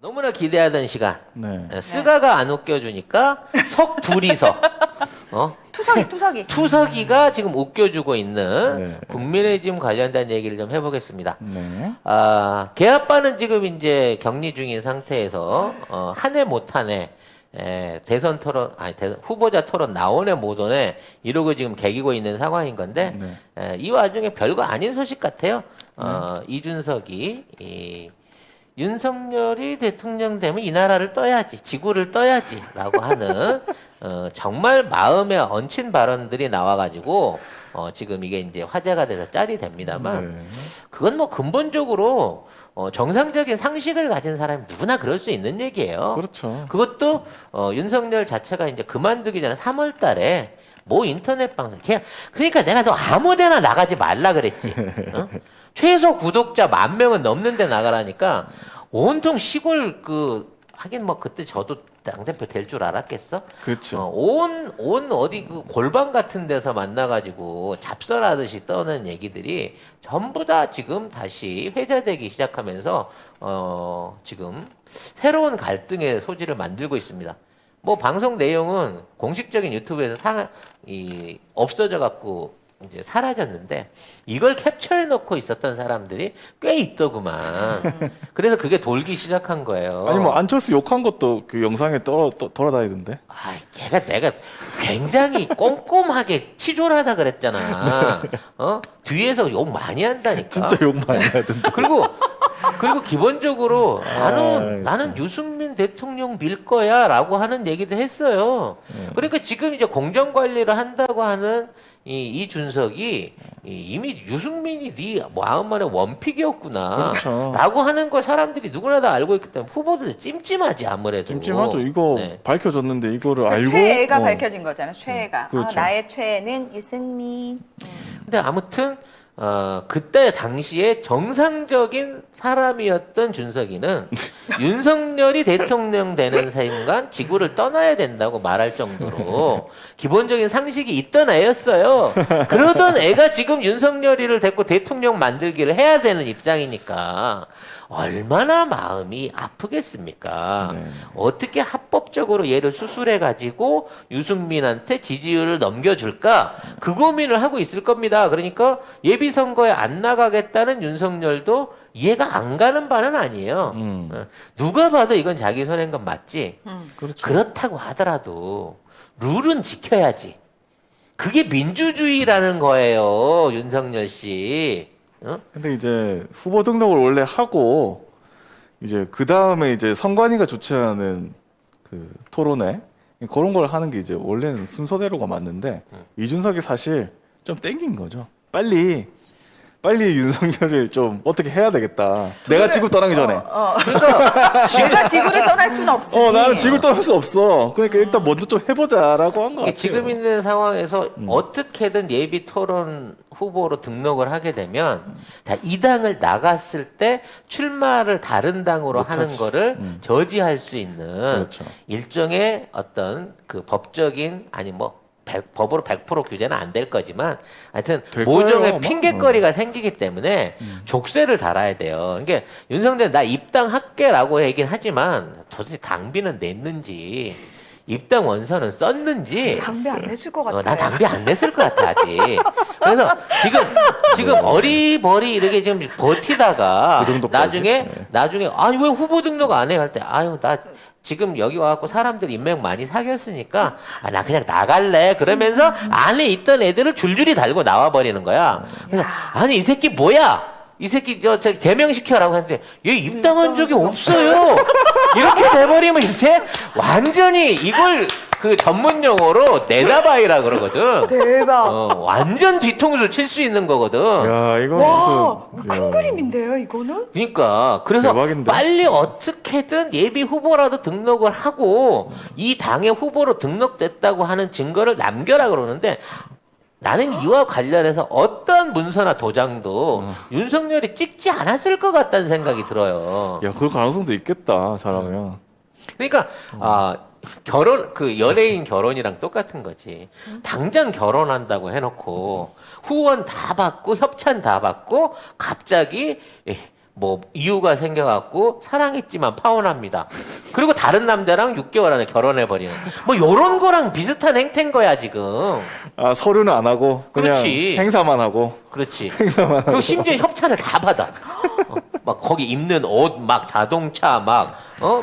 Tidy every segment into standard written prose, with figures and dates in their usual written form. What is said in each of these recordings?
너무나 기대하던 시간. 네. 스가가 안 웃겨주니까 석 둘이서 투석이가 지금 웃겨주고 있는 네. 국민의힘 관련된 얘기를 좀 해보겠습니다. 네. 개아빠는 지금 이제 격리 중인 상태에서 한 해 못 한 해 대선 토론 후보자 토론 나오네 못 오네 이러고 지금 개기고 있는 상황인 건데 이 와중에 별거 아닌 소식 같아요. 이준석이 윤석열이 대통령 되면 이 나라를 떠야지, 지구를 떠야지라고 하는 정말 마음에 얹힌 발언들이 나와가지고 지금 이게 이제 화제가 돼서 짤이 됩니다만 그건 뭐 근본적으로 정상적인 상식을 가진 사람이 누구나 그럴 수 있는 얘기예요. 그렇죠. 그것도 윤석열 자체가 이제 그만두기 전에 3월달에 뭐 인터넷 방송, 그러니까 내가 너 아무데나 나가지 말라 그랬지. 최소 구독자 10,000명은 넘는데 나가라니까 온통 시골 하긴 뭐 그때 저도 당대표 될 줄 알았겠어? 그렇죠. 온 어디 골방 같은 데서 만나가지고 잡설하듯이 떠는 얘기들이 전부 다 지금 다시 회자되기 시작하면서 지금 새로운 갈등의 소지를 만들고 있습니다. 뭐 방송 내용은 공식적인 유튜브에서 없어져 갖고 이제 사라졌는데 이걸 캡처해 놓고 있었던 사람들이 꽤 있더구만. 그래서 그게 돌기 시작한 거예요. 아니 뭐 안철수 욕한 것도 그 영상에 돌아다니던데. 내가 굉장히 꼼꼼하게 치졸하다 그랬잖아. 뒤에서 욕 많이 한다니까. 진짜 욕 많이 하던데. 그리고 기본적으로 나는 유승민 대통령 밀 거야라고 하는 얘기도 했어요. 그러니까 지금 이제 공정 관리를 한다고 하는 이준석이 이미 유승민이 네 마음 안에 원픽이었구나 그렇죠. 라고 하는 걸 사람들이 누구나 다 알고 있기 때문에 후보들 찜찜하지 아무래도. 찜찜하죠. 이거 밝혀졌는데 이거를 알고 최애가 밝혀진 거잖아. 최애가. 그렇죠. 나의 최애는 유승민. 근데 아무튼 그때 당시에 정상적인 사람이었던 준석이는 윤석열이 대통령 되는 순간 지구를 떠나야 된다고 말할 정도로 기본적인 상식이 있던 애였어요. 그러던 애가 지금 윤석열이를 데리고 대통령 만들기를 해야 되는 입장이니까 얼마나 마음이 아프겠습니까? 어떻게 합법적으로 얘를 수술해가지고 유승민한테 지지율을 넘겨줄까? 그 고민을 하고 있을 겁니다. 그러니까 예비선거에 안 나가겠다는 윤석열도 이해가 안 가는 바는 아니에요. 누가 봐도 이건 자기 손해인 건 맞지. 그렇죠. 그렇다고 하더라도 룰은 지켜야지. 그게 민주주의라는 거예요, 윤석열 씨. 근데 이제 후보 등록을 원래 하고 이제 그 다음에 이제 선관위가 주최하는 그 토론회 그런 걸 하는 게 이제 원래는 순서대로가 맞는데 이준석이 사실 좀 땡긴 거죠. 빨리 윤석열을 좀 어떻게 해야 되겠다. 내가 지구 떠나기 전에. 그러니까 내가 지구를 떠날 수는 없으니. 나는 지구를 떠날 수 없어. 그러니까 일단 먼저 좀 해보자라고 한 거 같아요. 지금 있는 상황에서 어떻게든 예비 토론 후보로 등록을 하게 되면 이 당을 나갔을 때 출마를 다른 당으로 하는 못하지. 거를 저지할 수 있는 그렇죠. 일종의 어떤 그 법적인 법으로 100% 규제는 안 될 거지만 하여튼 될 모종의 거예요, 아마. 핑계거리가 생기기 때문에 족쇄를 달아야 돼요. 그러니까 윤석열 나 입당할게라고 얘기는 하지만 도대체 당비는 냈는지 입당 원서는 썼는지 당비 안 냈을 것 같아. 난 당비 안 냈을 것 같아 아직. 그래서 지금 어리버리 이렇게 지금 버티다가 그 정도까지? 나중에 아니 왜 후보 등록 안 해 할 때 나 지금 여기 와갖고 사람들 인맥 많이 사귀었으니까 나 그냥 나갈래 그러면서 안에 있던 애들을 줄줄이 달고 나와버리는 거야. 그래서 아니 이 새끼 뭐야? 이 새끼 저 제명시켜라고 했는데 얘 입당한 적이 없어요. 이렇게 돼버리면 이제 완전히 이걸 그 전문 용어로 내다바이라 그러거든. 대박. 완전 뒤통수 칠 수 있는 거거든. 야 이거 와, 무슨 큰 그림인데요, 이거는? 그러니까 그래서 대박인데? 빨리 어떻게든 예비 후보라도 등록을 하고 이 당의 후보로 등록됐다고 하는 증거를 남겨라 그러는데 나는 이와 관련해서 어떤 문서나 도장도 윤석열이 찍지 않았을 것 같다는 생각이 들어요. 야 그럴 가능성도 있겠다 잘하면. 그러니까 연예인 결혼이랑 똑같은 거지. 당장 결혼한다고 해놓고 후원 다 받고 협찬 다 받고 갑자기 뭐 이유가 생겨갖고 사랑했지만 파혼합니다. 그리고 다른 남자랑 6개월 안에 결혼해버리는 뭐 요런 거랑 비슷한 행태인 거야 지금. 아 서류는 안 하고 그냥 그렇지. 행사만 하고. 그렇지. 행사만 그리고 심지어 협찬을 다 받아. 막 거기 입는 옷, 막 자동차, 막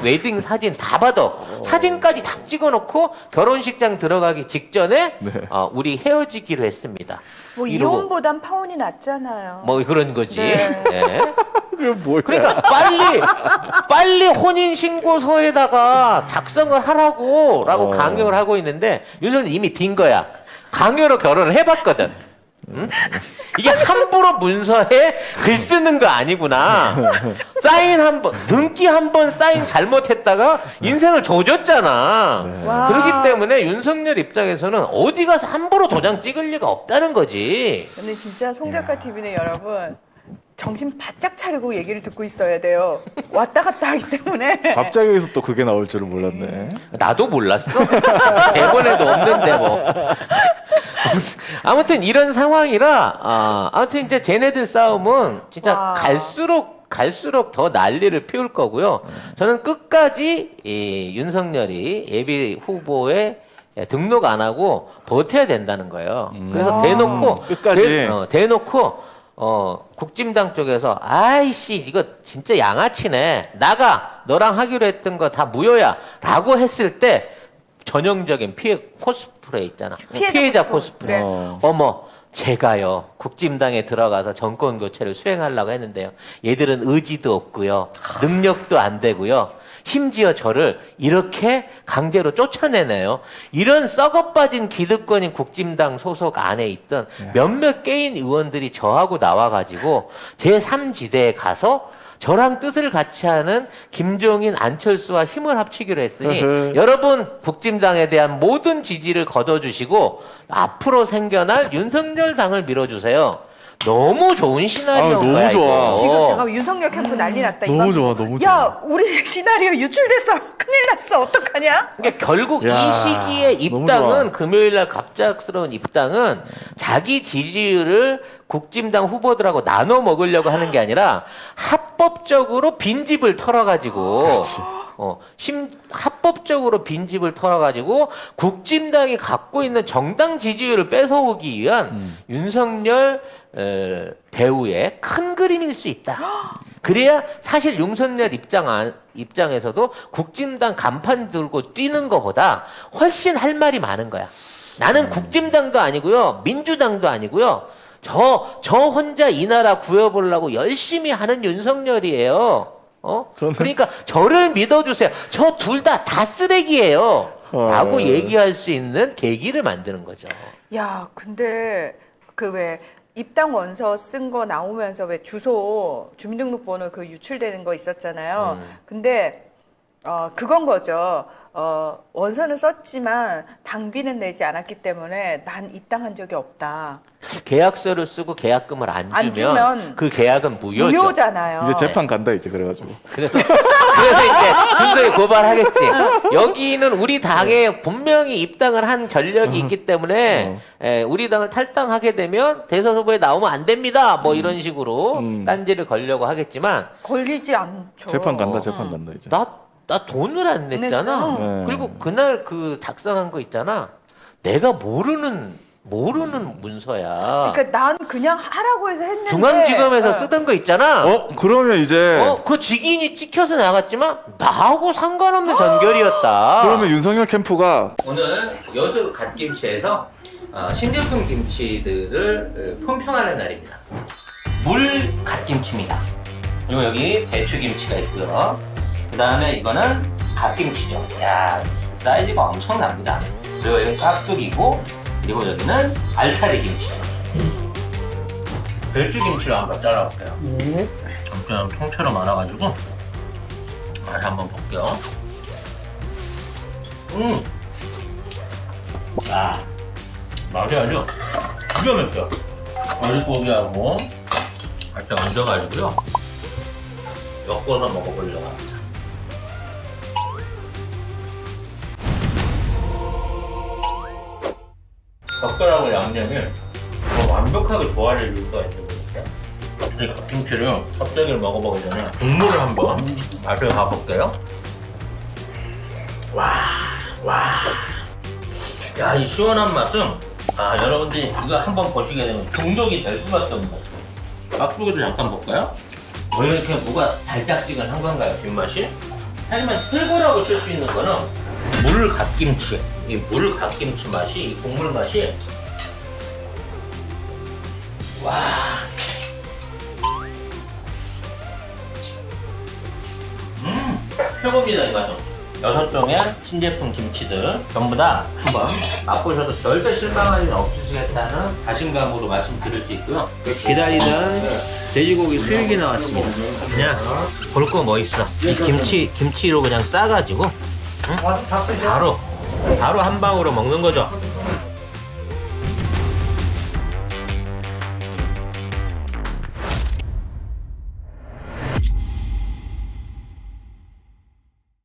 웨딩 사진 다 받아. 사진까지 다 찍어놓고 결혼식장 들어가기 직전에 네. 우리 헤어지기로 했습니다. 뭐 이러고. 이혼보단 파혼이 낫잖아요. 뭐 그런 거지. 네. 네. 그게 뭐야? 그러니까 빨리 혼인 신고서에다가 작성을 하라고라고 강요를 하고 있는데 윤석열 이미 딘 거야. 강요로 결혼을 해봤거든. 응? 이게 함부로 문서에 글 쓰는 거 아니구나. 사인 한 번, 등기 한 번 사인 잘못했다가 인생을 조졌잖아. 네. 와. 그렇기 때문에 윤석열 입장에서는 어디 가서 함부로 도장 찍을 리가 없다는 거지. 근데 진짜 송작가 TV는 여러분 정신 바짝 차리고 얘기를 듣고 있어야 돼요. 왔다 갔다 하기 때문에. 갑자기 여기서 또 그게 나올 줄은 몰랐네. 나도 몰랐어. 대본에도 없는데 뭐. 아무튼 이런 상황이라 아무튼 이제 쟤네들 싸움은 진짜 와. 갈수록 더 난리를 피울 거고요. 저는 끝까지 이 윤석열이 예비 후보에 등록 안 하고 버텨야 된다는 거예요. 그래서 대놓고 끝까지. 대놓고 국진당 쪽에서 아이씨 이거 진짜 양아치네 나가 너랑 하기로 했던 거 다 무효야라고 했을 때 전형적인 피해 코스프레 있잖아. 피해자 코스프레. 그래. 어머 제가요 국진당에 들어가서 정권 교체를 수행하려고 했는데요. 얘들은 의지도 없고요. 능력도 안 되고요. 심지어 저를 이렇게 강제로 쫓아내네요. 이런 썩어빠진 기득권인 국진당 소속 안에 있던 몇몇 개인 의원들이 저하고 나와가지고 제3지대에 가서 저랑 뜻을 같이 하는 김종인, 안철수와 힘을 합치기로 했으니 여러분 국진당에 대한 모든 지지를 거둬주시고 앞으로 생겨날 윤석열 당을 밀어주세요. 너무 좋은 시나리오인 너무 거야 좋아. 이거. 지금 잠깐 윤석열 캠프 난리 났다. 너무 좋아, 너무 좋아. 야, 우리 시나리오 유출됐어. 큰일 났어. 어떡하냐? 그러니까 결국 야, 이 시기에 너무 입당은 좋아. 금요일날 갑작스러운 입당은 자기 지지율을 국진당 후보들하고 나눠 먹으려고 하는 게 아니라 합법적으로 빈집을 털어가지고 합법적으로 빈집을 털어가지고 국진당이 갖고 있는 정당 지지율을 뺏어오기 위한 윤석열 배우의 큰 그림일 수 있다. 그래야 사실 윤석열 입장에서도 국진당 간판 들고 뛰는 것보다 훨씬 할 말이 많은 거야. 나는 국진당도 아니고요. 민주당도 아니고요. 저 혼자 이 나라 구해보려고 열심히 하는 윤석열이에요. 그러니까 저를 믿어주세요. 저 둘 다 쓰레기예요. 라고 얘기할 수 있는 계기를 만드는 거죠. 야, 근데 그 왜 입당 원서 쓴 거 나오면서 왜 주소 주민등록번호 그 유출되는 거 있었잖아요. 근데 그건 거죠. 원서는 썼지만 당비는 내지 않았기 때문에 난 입당한 적이 없다. 계약서를 쓰고 계약금을 안 안 주면 주면 그 계약은 무효죠. 무효잖아요. 이제 재판 간다 이제 그래가지고. 그래서 이제 준석이 고발하겠지. 여기는 우리 당에 분명히 입당을 한 전력이 있기 때문에 우리 당을 탈당하게 되면 대선 후보에 나오면 안 됩니다. 뭐 이런 식으로 딴지를 걸려고 하겠지만 걸리지 않죠. 재판 간다 이제. 나 돈을 안 냈잖아. 냈어. 그리고 그날 그 작성한 거 있잖아. 내가 모르는 문서야. 그러니까 난 그냥 하라고 해서 했는데 중앙지검에서 쓰던 거 있잖아. 그러면 이제 그 직인이 찍혀서 나갔지만 나하고 상관없는 전결이었다. 그러면 윤석열 캠프가 오늘 여수 갓김치에서 신제품 김치들을 품평하는 날입니다. 물 갓김치입니다. 그리고 여기 배추김치가 있고요. 그 다음에 이거는 갓김치죠. 야, 사이즈가 엄청납니다. 그리고 여기는 깍두기고, 그리고 여기는 알타리 김치죠. 배추김치를 한번 잘라볼게요. 엄청 통째로 말아가지고 맛 한번 볼게요. 맛이 아주 기가 막혀. 어리고기하고 같이 얹어가지고요. 엮어서 먹어보려고 합니다. 젓갈하고 양념이 완벽하게 조화를 이룰 수가 있는 거니까 이 갓김치를 껍데기를 먹어보기 전에 국물을 한번 맛을 봐볼게요. 야, 이 시원한 맛은 여러분들이 이거 한번 보시게 되면 중독이 될 수밖에 없는 거죠. 깍두기를 잠깐 볼까요? 왜 이렇게 뭐가 달짝지근한 건가요, 뒷맛이? 하지만 최고라고 칠 수 있는 거는 물갓김치. 이 물갓김치 맛이, 이 국물 맛이 최고입니다, 이 맛은. 6종의 신제품 김치들 전부 다 한번 맛보셔도 절대 실망할 일 없으시겠다는 자신감으로 말씀드릴 수 있고요. 기다리던 돼지고기 수육이 나왔습니다. 그냥 볼 거 뭐 있어. 이 김치로 그냥 싸가지고 바로 한 방으로 먹는 거죠.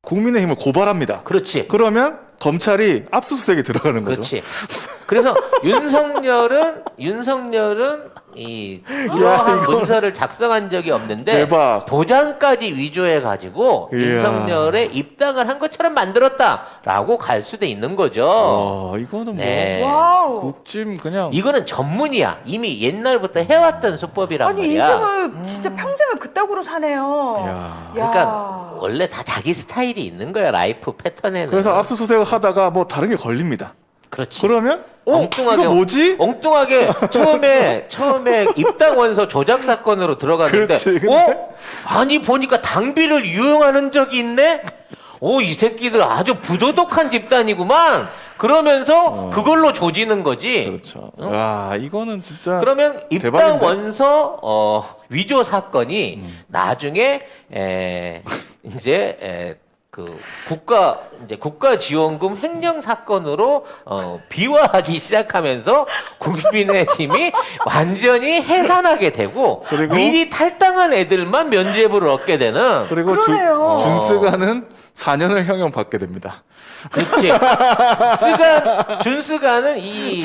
국민의힘을 고발합니다. 그렇지. 그러면 검찰이 압수수색에 들어가는 거죠. 그렇지. 그래서 윤석열은 이러한 문서를 작성한 적이 없는데 대박. 도장까지 위조해 가지고 이야. 윤석열의 입당을 한 것처럼 만들었다라고 갈 수도 있는 거죠. 와, 이거는 네. 와우. 국짐 그냥 이거는 전문이야. 이미 옛날부터 해왔던 수법이란 아니 말이야. 인생을 진짜 평생을 그따구로 사네요. 야. 그러니까 원래 다 자기 스타일이 있는 거야, 라이프 패턴에는. 그래서 압수수색을 하다가 뭐 다른 게 걸립니다. 그렇지. 그러면 엉뚱하게 이거 뭐지? 엉뚱하게 처음에 입당 원서 조작 사건으로 들어갔는데 그렇지, 근데- 아니 보니까 당비를 유용하는 적이 있네. 이 새끼들 아주 부도덕한 집단이구만. 그러면서 그걸로 조지는 거지. 그렇죠. 와, 이거는 진짜 그러면 입당 대박인데? 원서 위조 사건이 나중에 그 국가지원금 횡령 사건으로 비화하기 시작하면서 국민의힘이 완전히 해산하게 되고 그리고- 미리 탈당한 애들만 면죄부를 얻게 되는. 그리고 그러네요. 준스가는 4년을 형용 받게 됩니다. 그렇지. 준스가는 이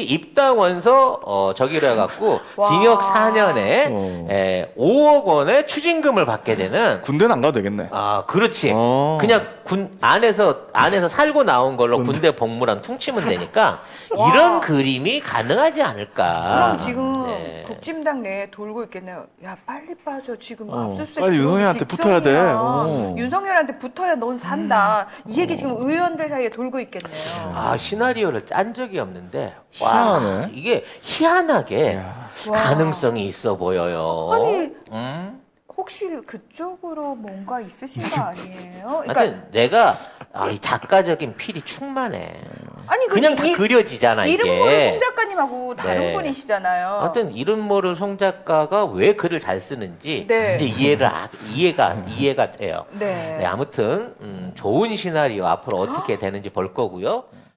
입당 원서 저기로 해갖고 와. 징역 4년에 5억 원의 추징금을 받게 되는. 군대는 안 가도 되겠네. 그렇지. 어. 그냥 안에서 살고 나온 걸로 군대 복무랑 퉁치면 되니까 이런 그림이 가능하지 않을까. 그럼 지금 네. 국짐당 내에 돌고 있겠네요. 야 빨리 빠져 지금 압수수색 빨리 들어오기 윤석열한테 붙어야 돼. 직전이야. 윤석열한테 붙어야 넌 산다. 이 얘기 지금 의원들 사이에 돌고 있겠네요. 시나리오를 짠 적이 없는데 희한하네. 이게 희한하게 야. 가능성이 있어 보여요. 아니 음? 혹시 그쪽으로 뭔가 있으신 거 아니에요? 하여튼 내가 이 작가적인 필이 충만해. 아니 그냥 다 그려지잖아 이름 모를 이게. 송 작가님하고 다른 네. 분이시잖아요. 하여튼 이름 모를 송 작가가 왜 글을 잘 쓰는지 네. 근데 이해가 돼요. 네. 네, 아무튼 좋은 시나리오 앞으로 어떻게 되는지 볼 거고요.